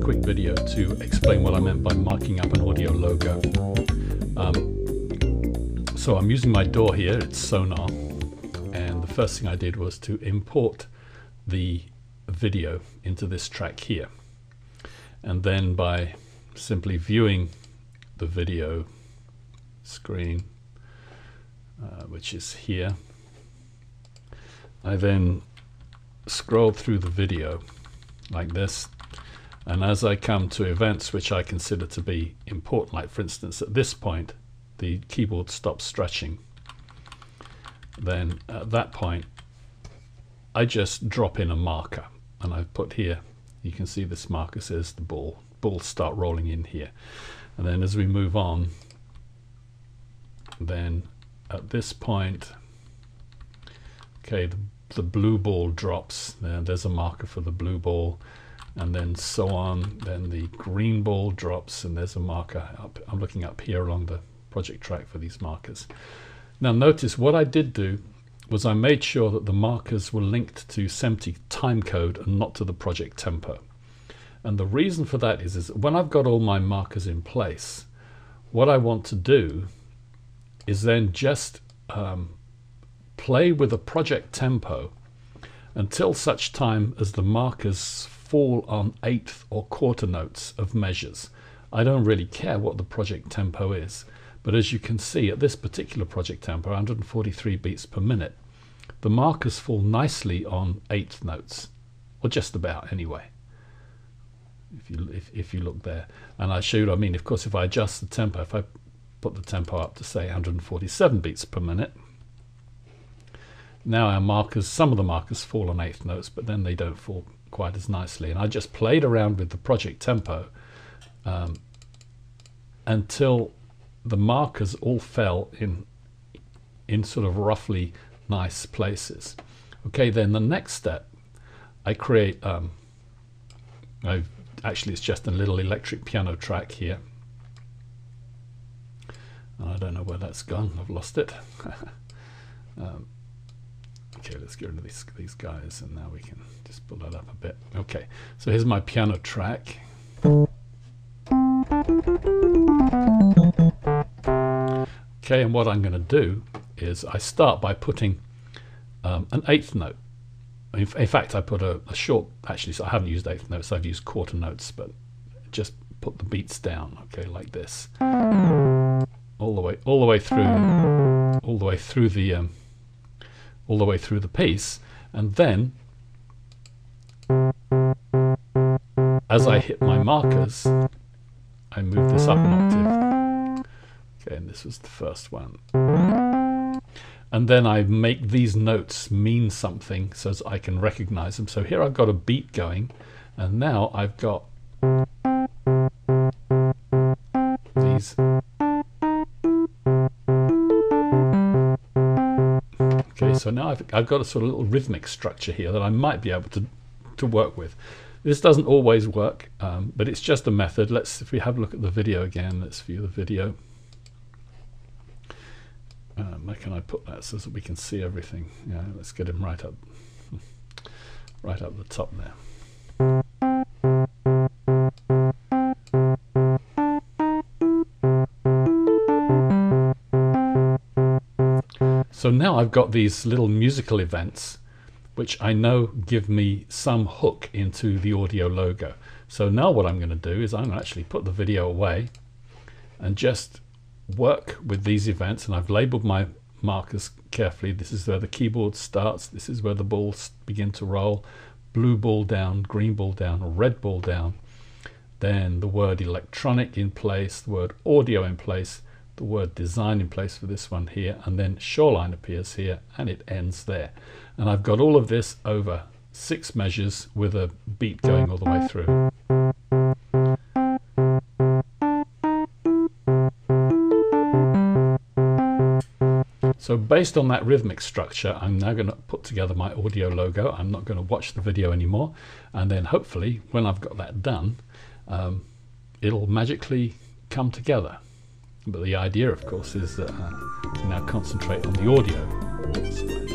quick video to explain what I meant by marking up an audio logo. So I'm using my DAW here, it's SONAR, and the first thing I did was to import the video into this track here. And then by simply viewing the video screen, which is here, I then scroll through the video like this, and as I come to events which I consider to be important, like for instance at this point the keyboard stops stretching, then at that point I just drop in a marker, and I've put here, you can see this marker says the balls start rolling in here. And then as we move on, then at this point, okay, the blue ball drops, there's a marker for the blue ball, and then so on. Then the green ball drops, and there's a marker up. I'm looking up here along the project track for these markers. Now notice what I did do was I made sure that the markers were linked to SMPTE timecode and not to the project tempo. And the reason for that is that when I've got all my markers in place, what I want to do is then just play with the project tempo until such time as the markers fall on eighth or quarter notes of measures. I don't really care what the project tempo is, but as you can see at this particular project tempo, 143 beats per minute, the markers fall nicely on eighth notes, or just about anyway. If you look there, and I showed, I mean, of course, if I adjust the tempo, if I put the tempo up to say 147 beats per minute, now our markers, some of the markers fall on eighth notes, but then they don't fall quite as nicely. And I just played around with the project tempo until the markers all fell in sort of roughly nice places. Okay, then the next step, I create actually it's just a little electric piano track here. I don't know where that's gone, I've lost it. Okay, let's get rid of these guys, and now we can just pull that up a bit. Okay, so here's my piano track. Okay, and what I'm going to do is I start by putting an eighth note. In fact, I put a short, actually, so I haven't used eighth notes, I've used quarter notes, but just put the beats down, okay, like this, all the way through the piece, and then as I hit my markers, I move this up an octave. Okay, and this was the first one. And then I make these notes mean something so that I can recognize them. So here I've got a beat going, and now I've got these. Okay, so now I've got a sort of little rhythmic structure here that I might be able to work with. This doesn't always work, but it's just a method. If we have a look at the video again, let's view the video. Where can I put that so that we can see everything? Yeah, let's get him right up the top there. So now I've got these little musical events which I know give me some hook into the audio logo. So now what I'm going to do is I'm going to actually put the video away and just work with these events, and I've labeled my markers carefully. This is where the keyboard starts, this is where the balls begin to roll, blue ball down, green ball down, red ball down, then the word electronic in place, the word audio in place, the word design in place for this one here, and then shoreline appears here, and it ends there. And I've got all of this over 6 measures with a beat going all the way through. So based on that rhythmic structure, I'm now going to put together my audio logo. I'm not going to watch the video anymore, and then hopefully when I've got that done, it'll magically come together. But the idea, of course, is that we now concentrate on the audio.